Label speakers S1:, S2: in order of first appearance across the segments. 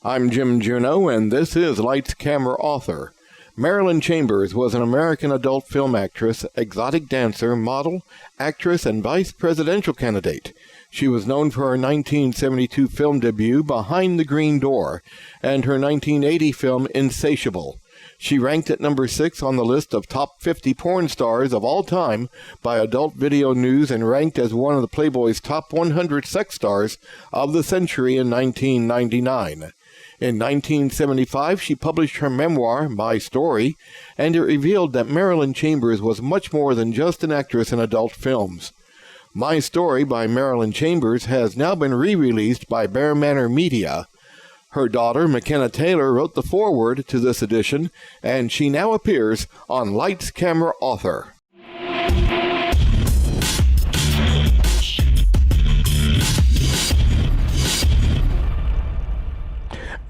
S1: I'm Jim Juneau, and this is Lights, Camera, Author. Marilyn Chambers was an American adult film actress, exotic dancer, model, actress, and vice presidential candidate. She was known for her 1972 film debut, Behind the Green Door, and her 1980 film, Insatiable. She ranked at number 6 on the list of top 50 porn stars of all time by Adult Video News and ranked as one of the Playboy's top 100 sex stars of the century in 1999. In 1975, she published her memoir, My Story, and it revealed that Marilyn Chambers was much more than just an actress in adult films. My Story by Marilyn Chambers has now been re-released by Bear Manor Media. Her daughter, McKenna Taylor, wrote the foreword to this edition, and she now appears on Lights, Camera, Author.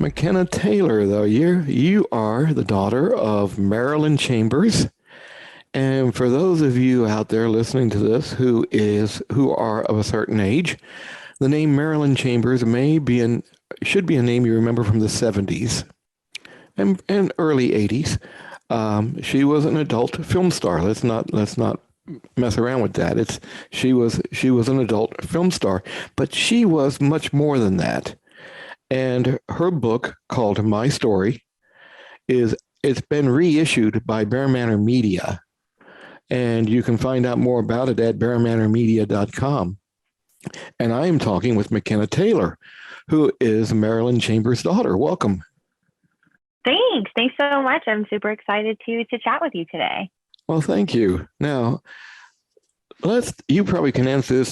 S1: McKenna Taylor, though, you are the daughter of Marilyn Chambers. And for those of you out there listening to this who are of a certain age, the name Marilyn Chambers should be a name you remember from the 70s and early 80s. She was an adult film star. Let's not mess around with that. She was an adult film star, but she was much more than that. And her book, called My Story, it's been reissued by Bear Manor Media. And you can find out more about it at bearmanormedia.com. And I am talking with McKenna Taylor, who is Marilyn Chambers' daughter. Welcome.
S2: Thanks. Thanks so much. I'm super excited to chat with you today.
S1: Well, thank you. Now, you probably can answer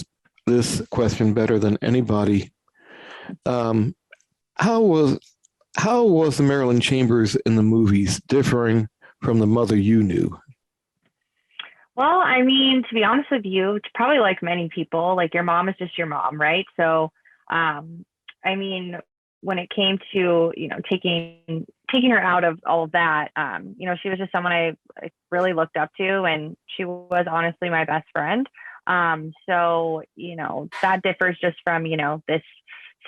S1: this question better than anybody. How was the Marilyn Chambers in the movies differing from the mother you knew?
S2: Well, I mean, to be honest with you, it's probably like many people, like your mom is just your mom, right? So, I mean, when it came to, taking her out of all of that, she was just someone I really looked up to, and she was honestly my best friend. So, that differs just from, this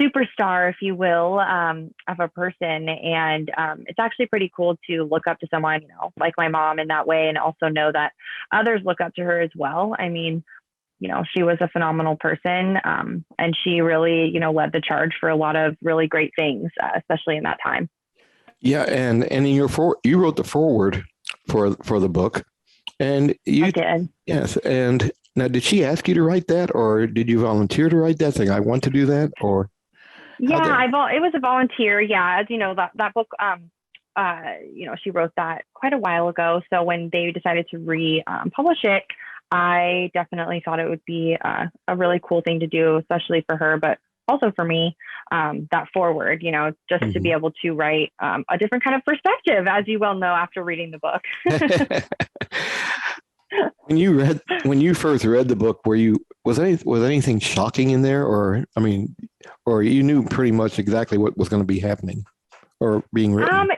S2: superstar, if you will, of a person. And it's actually pretty cool to look up to someone, like my mom in that way, and also know that others look up to her as well. I mean, she was a phenomenal person, and she really, led the charge for a lot of really great things, especially in that time.
S1: Yeah, and you wrote the foreword for the book, and
S2: I did.
S1: Yes, and now did she ask you to write that, or did you volunteer to write that? Saying I want to do that, or?
S2: Yeah, it was a volunteer. Yeah, as you know, that book, she wrote that quite a while ago. So when they decided to republish it, I definitely thought it would be a really cool thing to do, especially for her, but also for me, that forward, just to be able to write a different kind of perspective, as you well know after reading the book.
S1: When you first read the book, was anything shocking in there, or you knew pretty much exactly what was going to be happening or being written?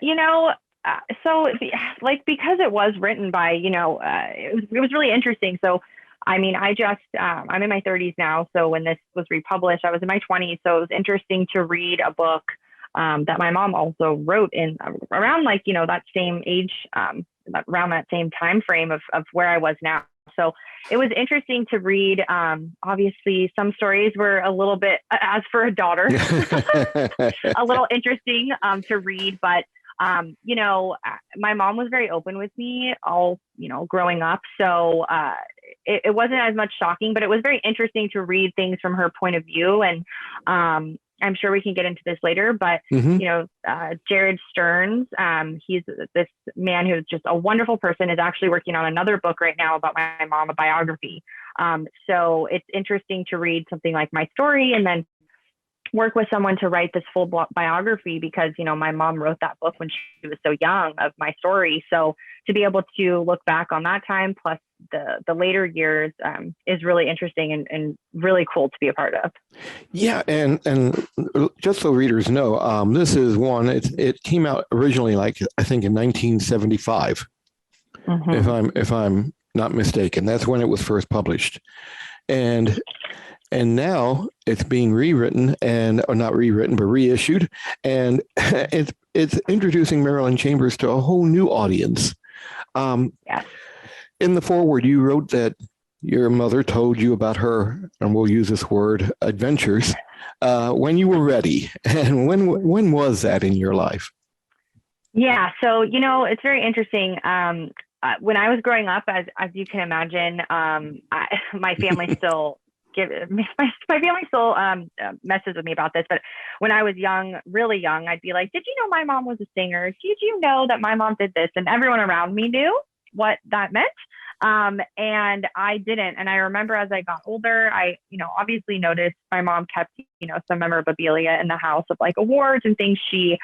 S1: Because it was written by,
S2: it was really interesting. So, I mean, I'm in my 30s now. So when this was republished, I was in my 20s. So it was interesting to read a book that my mom also wrote in around that same age, around that same time frame of where I was now. So it was interesting to read. Obviously, some stories were a little bit, as for a daughter, a little interesting to read. But, my mom was very open with me all, growing up. So it wasn't as much shocking, but it was very interesting to read things from her point of view. And I'm sure we can get into this later, but, Jared Stearns, he's this man who's just a wonderful person, is actually working on another book right now about my mom, a biography. So it's interesting to read something like My Story and then work with someone to write this full biography, because, my mom wrote that book when she was so young, of My Story. So to be able to look back on that time, plus the later years, is really interesting and really cool to be a part of.
S1: Yeah. And just so readers know, this is one, it came out originally, I think in 1975, if I'm not mistaken. That's when it was first published. And and now it's being rewritten or not rewritten, but reissued. And it's introducing Marilyn Chambers to a whole new audience.
S2: Yes.
S1: In the foreword, you wrote that your mother told you about her, and we'll use this word, adventures, when you were ready. And when was that in your life?
S2: Yeah. So, it's very interesting. When I was growing up, as you can imagine, my family still my family still messes with me about this. But when I was young, really young, I'd be like, "Did you know my mom was a singer? Did you know that my mom did this?" And everyone around me knew what that meant. And I didn't. And I remember as I got older, I, obviously noticed my mom kept, some memorabilia in the house of like awards and things she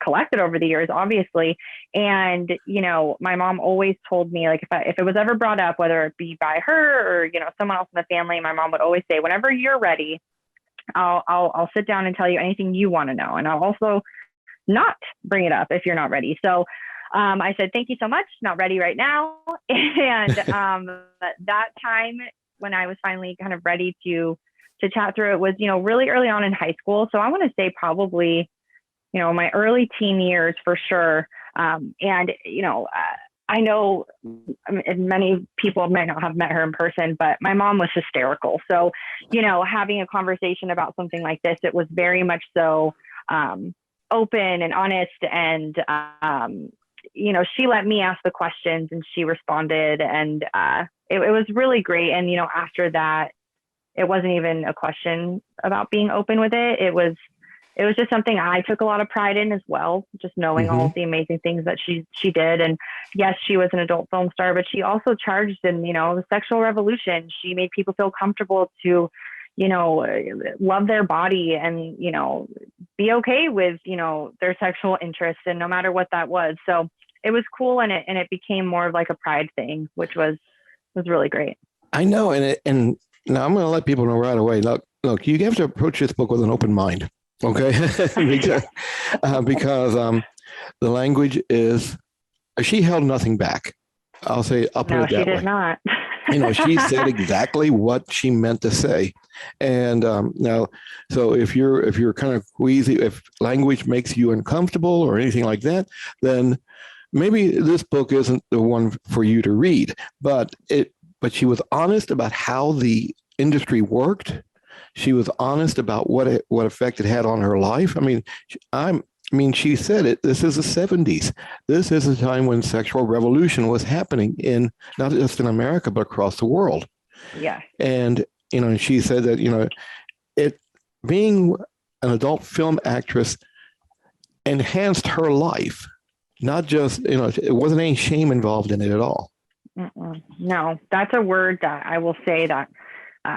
S2: collected over the years, obviously. And, my mom always told me, like, if it was ever brought up, whether it be by her or, someone else in the family, my mom would always say, whenever you're ready, I'll sit down and tell you anything you want to know. And I'll also not bring it up if you're not ready. So I said, thank you so much. Not ready right now. And that time when I was finally kind of ready to chat through it was, really early on in high school. So I want to say probably, my early teen years for sure. And, I know many people might not have met her in person, but my mom was hysterical. So, having a conversation about something like this, it was very much so open and honest. And, she let me ask the questions and she responded, and it was really great. And, after that, it wasn't even a question about being open with it. It was just something I took a lot of pride in as well, just knowing all of the amazing things that she did. And yes, she was an adult film star, but she also charged in, the sexual revolution. She made people feel comfortable to, love their body and, be okay with, their sexual interests, and no matter what that was. So it was cool. And it became more of like a pride thing, which was really great.
S1: I know. And now I'm going to let people know right away. Look, you have to approach this book with an open mind. Okay. because the language is, she held nothing back. I'll say, I'll put it that way.
S2: No, she did not.
S1: She said exactly what she meant to say. And now, so if you're kind of queasy, if language makes you uncomfortable or anything like that, then maybe this book isn't the one for you to read. But she was honest about how the industry worked. She was honest about what effect it had on her life. She said it. This is the 70s. This is a time when sexual revolution was happening in not just in America but across the world.
S2: Yeah.
S1: And she said that it being an adult film actress enhanced her life. Not just it wasn't any shame involved in it at all.
S2: No, that's a word that I will say that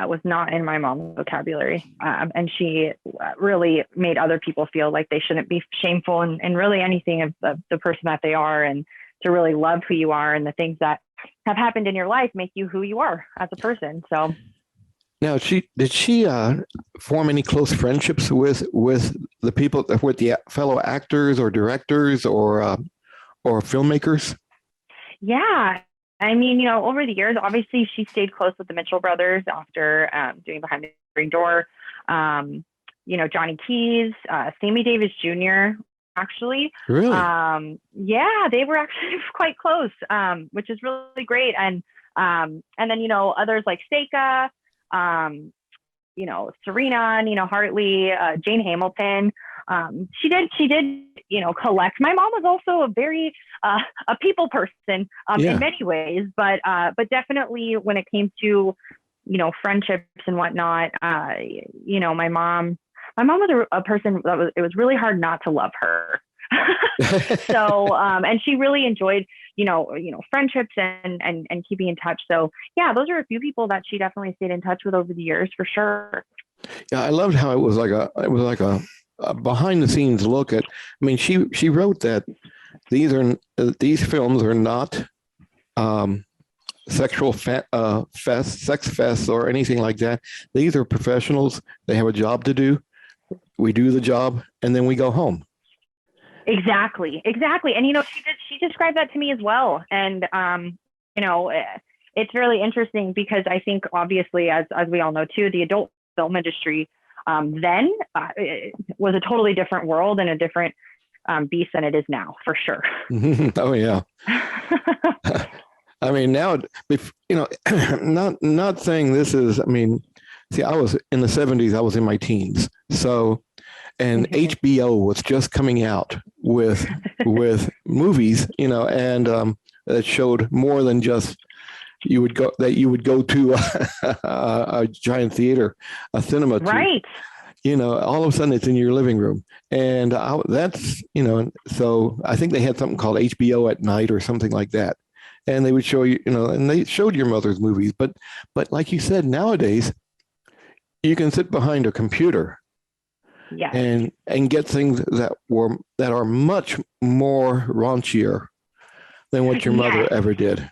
S2: was not in my mom's vocabulary. And she really made other people feel like they shouldn't be shameful and really anything of the person that they are, and to really love who you are, and the things that have happened in your life make you who you are as a person. So
S1: now, did she form any close friendships with the people, with the fellow actors or directors or filmmakers?
S2: Yeah. Over the years, obviously she stayed close with the Mitchell brothers after doing Behind the Green Door. Johnny Keys, Sammy Davis Jr. actually.
S1: Really?
S2: Yeah, they were actually quite close, which is really great. And then others like Seika, Serena, Nina Hartley, Jane Hamilton. She did, collect. My mom was also a very, a people person, in many ways, but definitely when it came to, friendships and whatnot, my mom was a person that it was really hard not to love her. So, and she really enjoyed, friendships and keeping in touch. So yeah, those are a few people that she definitely stayed in touch with over the years for sure.
S1: Yeah. I loved how it was like a behind the scenes look at, she wrote that these films are not, sexual sex fests or anything like that. These are professionals. They have a job to do. We do the job and then we go home. Exactly.
S2: And, she described that to me as well. And, it's really interesting because I think obviously, as we all know too, the adult film industry then it was a totally different world and a different beast than it is now, for sure.
S1: Oh yeah. I mean, now, not saying this is. I mean, see, I was in the 70s. I was in my teens, so. And HBO was just coming out with movies, and that showed more than just you would go to a giant theater, a cinema,
S2: right?
S1: All of a sudden it's in your living room, and that's So I think they had something called HBO at night or something like that, and they would show you, and they showed your mother's movies, but like you said, nowadays you can sit behind a computer.
S2: Yeah.
S1: And get things that are much more raunchier than what your mother ever did.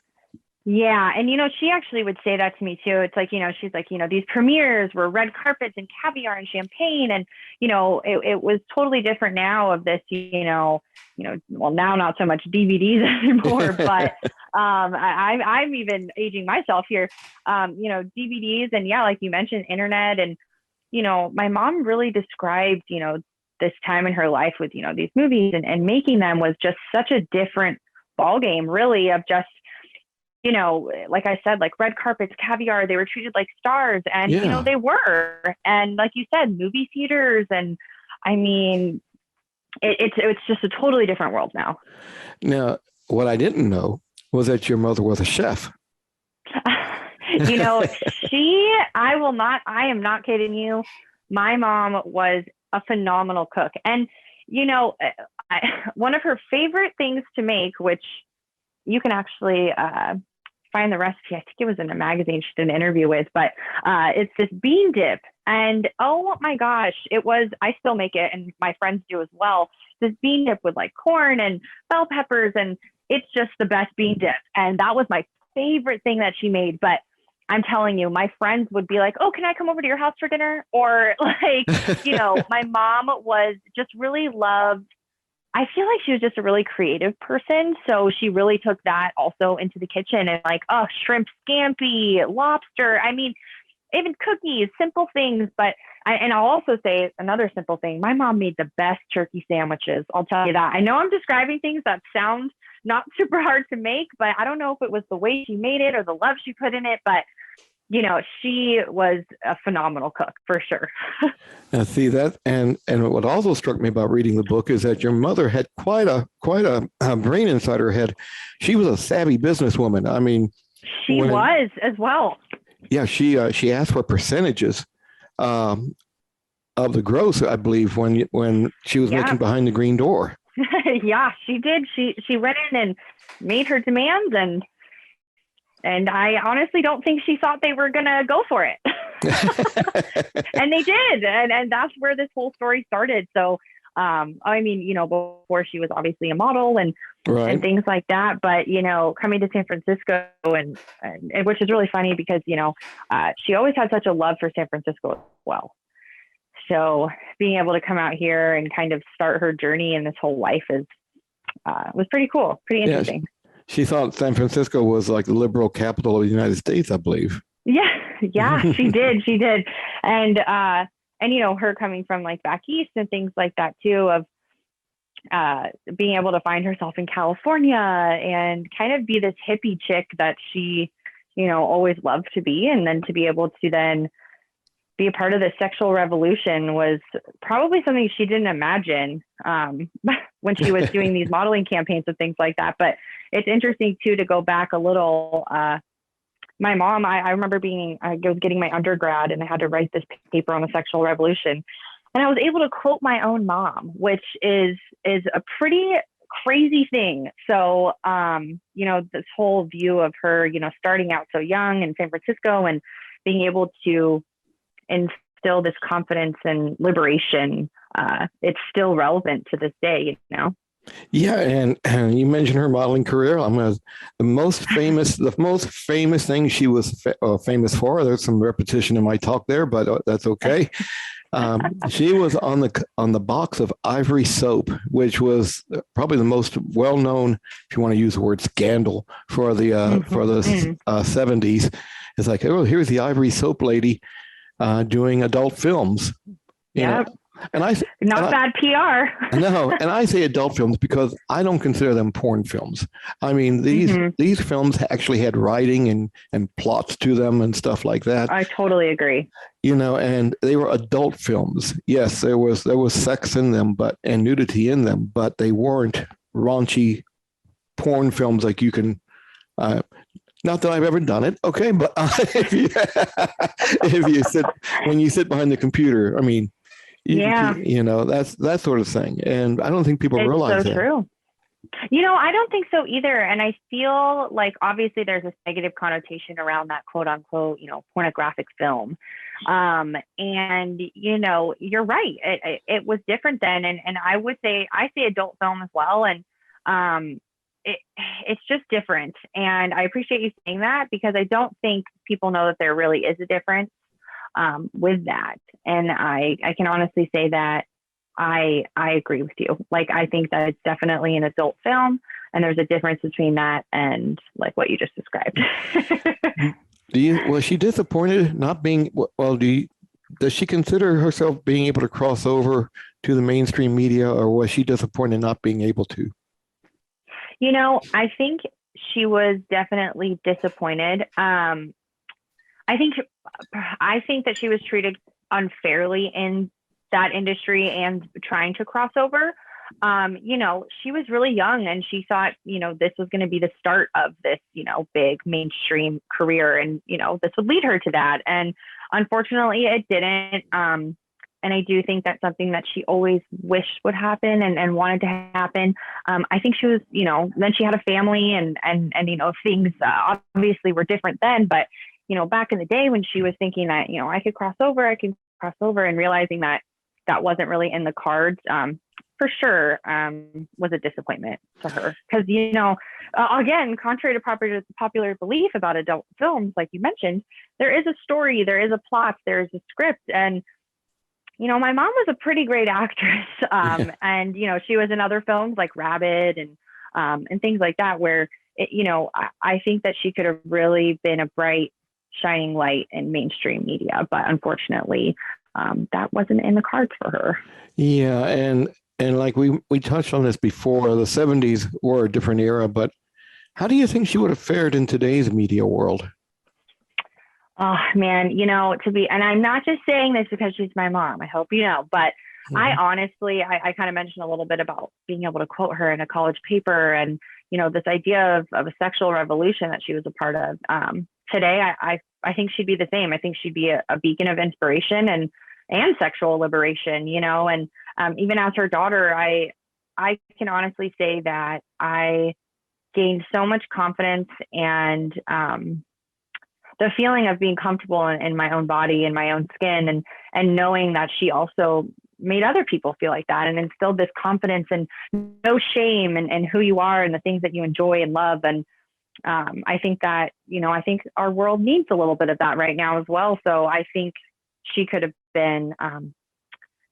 S2: Yeah. And, she actually would say that to me too. It's like, she's like, these premieres were red carpets and caviar and champagne. And, it was totally different now of this, well, now not so much DVDs anymore, but I'm even aging myself here, DVDs and like you mentioned, internet. And, my mom really described, this time in her life with, these movies and making them was just such a different ballgame, really, of just, like I said, like red carpets, caviar, they were treated like stars, and, they were. And like you said, movie theaters. And I mean, it's just a totally different world now.
S1: Now, what I didn't know was that your mother was a chef.
S2: I am not kidding you. My mom was a phenomenal cook. And, one of her favorite things to make, which you can actually find the recipe, I think it was in a magazine she did an interview with, but it's this bean dip. And oh my gosh, I still make it, and my friends do as well. This bean dip with like corn and bell peppers, and it's just the best bean dip. And that was my favorite thing that she made. But I'm telling you, my friends would be like, oh, can I come over to your house for dinner? Or like, my mom was just really loved. I feel like she was just a really creative person. So she really took that also into the kitchen, and like, shrimp scampi, lobster. I mean, even cookies, simple things. But I'll also say another simple thing. My mom made the best turkey sandwiches. I'll tell you that. I know I'm describing things that sound not super hard to make, but I don't know if it was the way she made it or the love she put in it, but she was a phenomenal cook for sure.
S1: Now, see that, and what also struck me about reading the book is that your mother had quite a brain inside her head. She was a savvy businesswoman. I mean,
S2: she was as well.
S1: Yeah, she asked for percentages of the gross, I believe, when she was making Behind the Green Door.
S2: Yeah, she did. She went in and made her demands, and I honestly don't think she thought they were going to go for it. And they did. And that's where this whole story started. So, I mean, before she was obviously a model and things like that, but, coming to San Francisco and which is really funny because, she always had such a love for San Francisco as well. So being able to come out here and kind of start her journey in this whole life was pretty cool, pretty interesting.
S1: Yeah, she thought San Francisco was like the liberal capital of the United States, I believe.
S2: Yeah, she did. She did. And her coming from like back east and things like that too, of being able to find herself in California and kind of be this hippie chick that she, always loved to be. And then to be able to then be a part of the sexual revolution was probably something she didn't imagine when she was doing these modeling campaigns and things like that. But it's interesting too, to go back a little. My mom, I remember I was getting my undergrad and I had to write this paper on the sexual revolution. And I was able to quote my own mom, which is a pretty crazy thing. So, this whole view of her, starting out so young in San Francisco and being able to instill this confidence and liberation, it's still relevant to this day,
S1: Yeah, and you mentioned her modeling career. The most famous thing she was famous for. There's some repetition in my talk there, but that's okay. She was on the box of Ivory Soap, which was probably the most well-known, if you want to use the word scandal, for the 70s. It's like, oh, here's the Ivory Soap lady doing adult films.
S2: Yeah.
S1: And I
S2: not bad PR.
S1: No, and I say adult films because I don't consider them porn films. I mean, these films actually had writing and plots to them and stuff like that.
S2: I totally agree.
S1: And they were adult films. Yes, there was sex in them, and nudity in them, but they weren't raunchy porn films like you can. Not that I've ever done it, okay, but when you sit behind the computer, I mean. That's that sort of thing. And I don't think people realize that. It's so true.
S2: I don't think so either. And I feel like obviously there's a negative connotation around that quote unquote, pornographic film. And, you're right. It was different then. And I would say, I say adult film as well. And it's just different. And I appreciate you saying that because I don't think people know that there really is a difference with that. And I can honestly say that I agree with you. Like, I think that it's definitely an adult film and there's a difference between that and like what you just described.
S1: Was she disappointed not being, does she consider herself being able to cross over to the mainstream media, or was she disappointed not being able to?
S2: I think she was definitely disappointed. I think that she was treated unfairly in that industry and trying to cross over. She was really young and she thought, this was going to be the start of this, big mainstream career. And, this would lead her to that. And unfortunately it didn't. And I do think that's something that she always wished would happen and wanted to happen. I think she was, then she had a family and things obviously were different then, but back in the day when she was thinking that, I could cross over and realizing that that wasn't really in the cards, for sure, was a disappointment to her. Because, again, contrary to popular belief about adult films, like you mentioned, there is a story, there is a plot, there's a script. And, my mom was a pretty great actress. And, she was in other films like Rabbit and things like that, where, I think that she could have really been a bright, shining light in mainstream media, but unfortunately that wasn't in the cards for her.
S1: Yeah, and like we touched on this before, the 70s were a different era, but how do you think she would have fared in today's media world?
S2: Oh man, and I'm not just saying this because she's my mom, I hope you know, but I honestly, I kind of mentioned a little bit about being able to quote her in a college paper and, this idea of a sexual revolution that she was a part of. Today, I think she'd be the same. I think she'd be a beacon of inspiration and sexual liberation, and even as her daughter, I can honestly say that I gained so much confidence and the feeling of being comfortable in my own body and my own skin and knowing that she also made other people feel like that and instilled this confidence and no shame and who you are and the things that you enjoy and love. And I think that, I think our world needs a little bit of that right now as well. So I think she could have been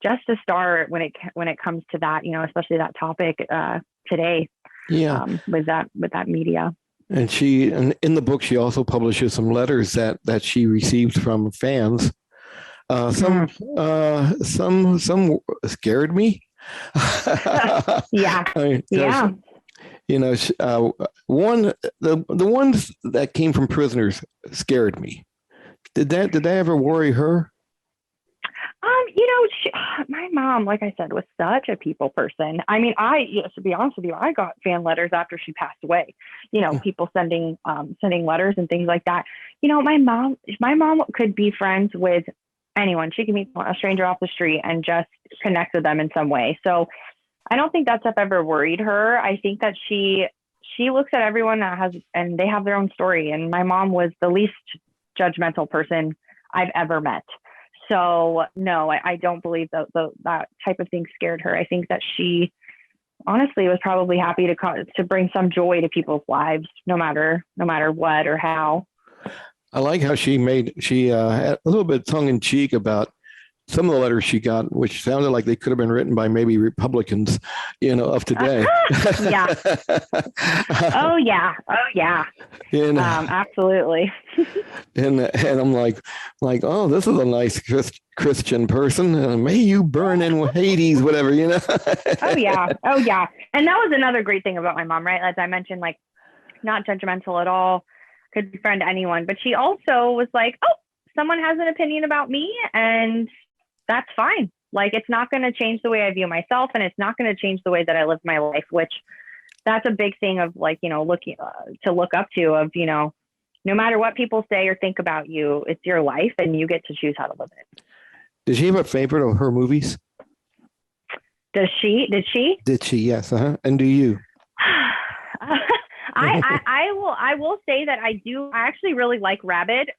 S2: just a star when it comes to that, especially that topic today.
S1: Yeah.
S2: With that media.
S1: And in the book, she also publishes some letters that she received from fans. Some scared me.
S2: Yeah.
S1: Yeah. The ones that came from prisoners scared me. Did that ever worry her?
S2: My mom, like I said, was such a people person. I mean, to be honest with you, I got fan letters after she passed away. People sending letters and things like that. My mom could be friends with anyone. She could meet a stranger off the street and just connect with them in some way. So I don't think that stuff ever worried her. I think that she looks at everyone and they have their own story. And my mom was the least judgmental person I've ever met. So no, I don't believe that type of thing scared her. I think that she honestly was probably happy to bring some joy to people's lives, no matter what or how.
S1: I like how she had a little bit tongue in cheek about some of the letters she got, which sounded like they could have been written by maybe Republicans, of today.
S2: Yeah. Oh yeah. Oh yeah.
S1: And
S2: Absolutely.
S1: and I'm like, oh, this is a nice Christian person. May you burn in Hades, whatever,
S2: Oh yeah. Oh yeah. And that was another great thing about my mom, right? As I mentioned, like, not judgmental at all, could befriend anyone. But she also was like, oh, someone has an opinion about me, and that's fine. Like, it's not going to change the way I view myself, and it's not going to change the way that I live my life, which that's a big thing of, like, looking to look up to, of, no matter what people say or think about you, it's your life and you get to choose how to live it.
S1: Did she have a favorite of her movies?
S2: Did she?
S1: Did she? Yes. And do you?
S2: I will say that I do. I actually really like Rabid.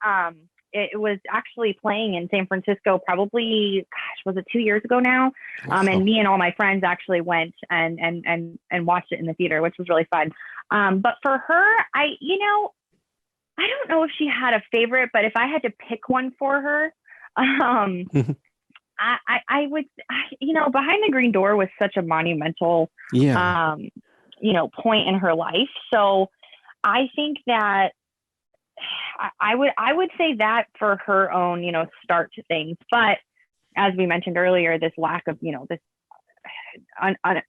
S2: It was actually playing in San Francisco probably, was it 2 years ago now? And me and all my friends actually went and watched it in the theater, which was really fun. But for her, I don't know if she had a favorite, but if I had to pick one for her, I would, Behind the Green Door was such a monumental, point in her life. So I think that I would say that for her own, start to things. But as we mentioned earlier, this lack of, this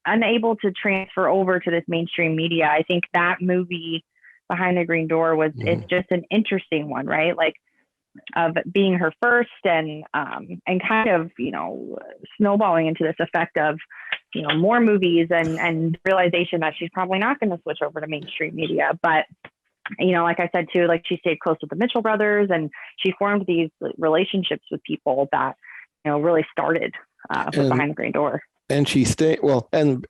S2: unable to transfer over to this mainstream media. I think that movie Behind the Green Door it's just an interesting one, right? Like, of being her first and kind of, snowballing into this effect of, more movies and realization that she's probably not going to switch over to mainstream media. But, like I said, too, like, she stayed close with the Mitchell brothers, and she formed these relationships with people that, really started with Behind the Green Door.
S1: And she stayed well. And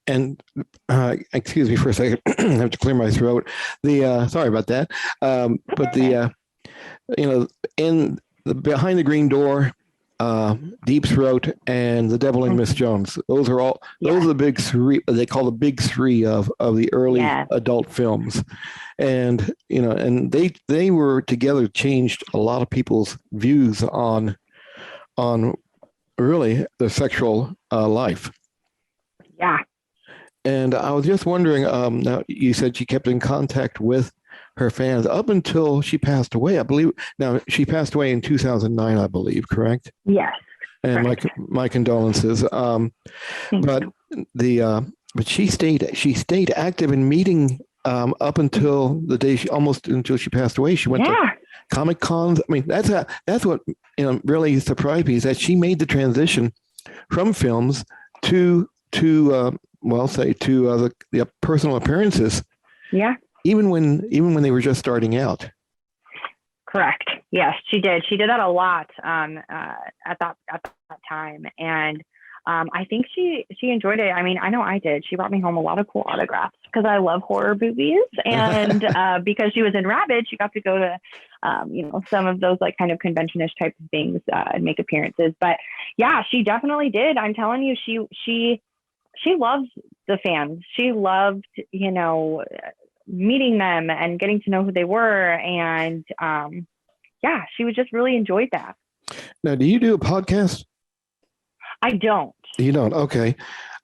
S1: excuse me for a second. I have to clear my throat. Sorry about that. But in the Behind the Green Door, Deep Throat, and The Devil and Miss Jones. Those are the big three. They call the big three of the early adult films, and and they were together, changed a lot of people's views on really the sexual life.
S2: Yeah.
S1: And I was just wondering, now you said she kept in contact with her fans up until she passed away, I believe. Now, she passed away in 2009, I believe, correct?
S2: Yes.
S1: And my condolences. But she stayed active in meeting up until the day until she passed away. She went to Comic Cons. I mean, that's what really surprised me, is that she made the transition from films to the personal appearances. Yeah. Even when they were just starting out.
S2: Correct. Yes, she did. She did that a lot at that time, and I think she enjoyed it. I mean, I know I did. She brought me home a lot of cool autographs because I love horror movies, and because she was in Rabid, she got to go to some of those, like, kind of convention-ish type of things and make appearances. But yeah, she definitely did. I'm telling you, she loves the fans. She loved, meeting them and getting to know who they were. And she was just really enjoyed that.
S1: Now, do you do a podcast?
S2: I don't.
S1: You don't? Okay.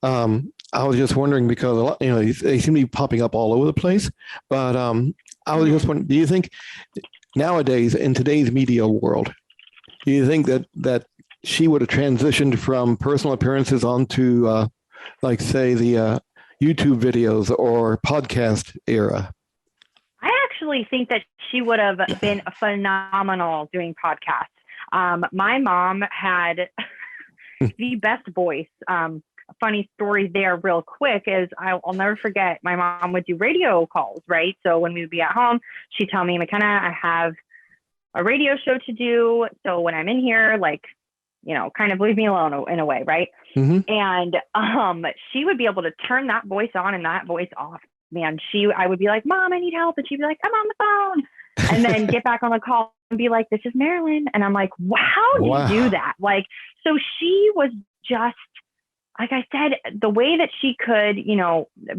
S1: I was just wondering because a lot, they seem to be popping up all over the place. But I was just wondering, do you think nowadays, in today's media world, do you think that she would have transitioned from personal appearances onto like, say, the YouTube videos or podcast era?
S2: I actually think that she would have been phenomenal doing podcasts. My mom had the best voice. A funny story there real quick is I'll never forget, my mom would do radio calls, right? So when we would be at home, she'd tell me, McKenna, I have a radio show to do. So when I'm in here, like, kind of leave me alone in a way, right? Mm-hmm. And she would be able to turn that voice on and that voice off. Man, I would be like, Mom, I need help. And she'd be like, I'm on the phone. And then get back on the call and be like, this is Marilyn. And I'm like, how did you do that? Like, so she was just, like I said, the way that she could,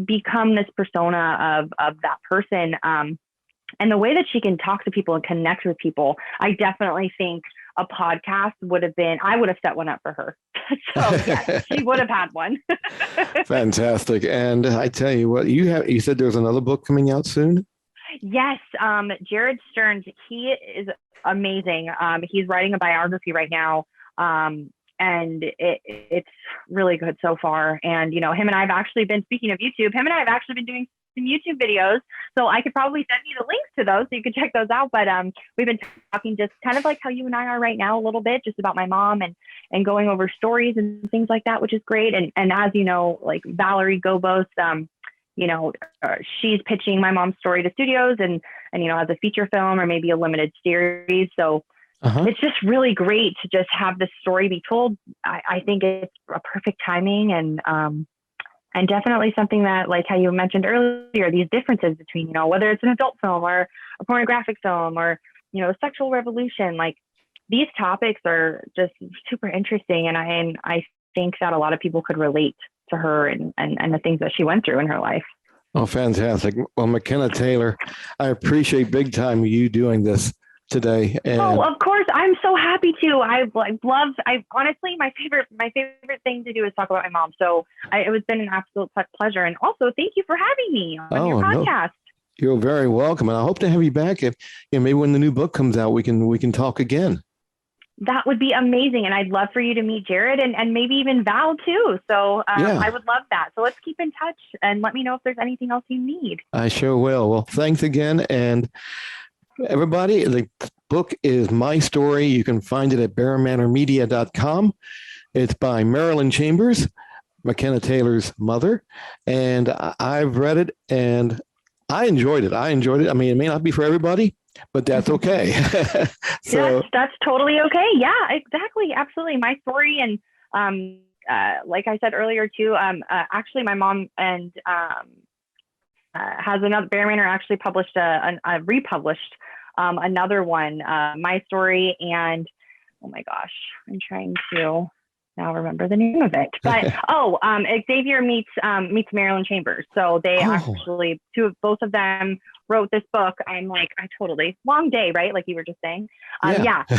S2: become this persona of that person, and the way that she can talk to people and connect with people, I definitely think a podcast would have been, I would have set one up for her. So yes, she would have had one.
S1: Fantastic. And I tell you what, you said there's another book coming out soon?
S2: Yes. Jared Stearns, he is amazing. He's writing a biography right now. And it's really good so far. And, you know, him and I have actually been, speaking of YouTube, him and I have actually been doing some YouTube videos. So I could probably send you the links to those so you could check those out. But we've been talking just kind of like how you and I are right now a little bit, just about my mom and going over stories and things like that, which is great. And as you know, like Valerie Gobos, you know, she's pitching my mom's story to studios and, you know, as a feature film or maybe a limited series. So it's just really great to just have this story be told. I think it's a perfect timing and definitely something that, like how you mentioned earlier, these differences between, you know, whether it's an adult film or a pornographic film or, you know, sexual revolution, like these topics are just super interesting. And I think that a lot of people could relate to her and the things that she went through in her life.
S1: Oh, fantastic. Well, McKenna Taylor, I appreciate big time you doing this today. And
S2: of course. I'm so happy to. I honestly, my favorite thing to do is talk about my mom. So it's been an absolute pleasure. And also thank you for having me on your podcast.
S1: No, you're very welcome. And I hope to have you back. If, you know, maybe when the new book comes out, we can talk again.
S2: That would be amazing. And I'd love for you to meet Jared and maybe even Val too. So I would love that. So let's keep in touch and let me know if there's anything else you need.
S1: I sure will. Well, thanks again. And everybody, the book is My Story. You can find it at bearmanormedia.com. It's by Marilyn Chambers, McKenna Taylor's mother. And I've read it and I enjoyed it. I mean, it may not be for everybody, but that's okay.
S2: So that's totally okay. Yeah, exactly. Absolutely. My story. And like I said earlier too, actually my mom and has another, Bear Manor actually published republished another one, My Story. And oh my gosh, I'm trying to now remember the name of it. But Xavier meets Marilyn Chambers. So they actually, both of them wrote this book. I'm like, long day, right? Like you were just saying.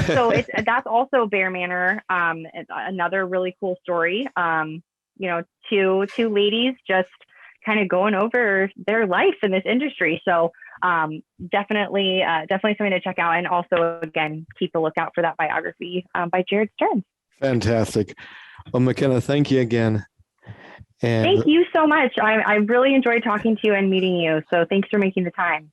S2: So that's also Bear Manor. It's another really cool story. You know, two ladies just kind of going over their life in this industry. So definitely something to check out. And also, again, keep a lookout for that biography by Jared Stearns.
S1: Fantastic. Well, McKenna, thank you again. And
S2: thank you so much. I really enjoyed talking to you and meeting you. So thanks for making the time.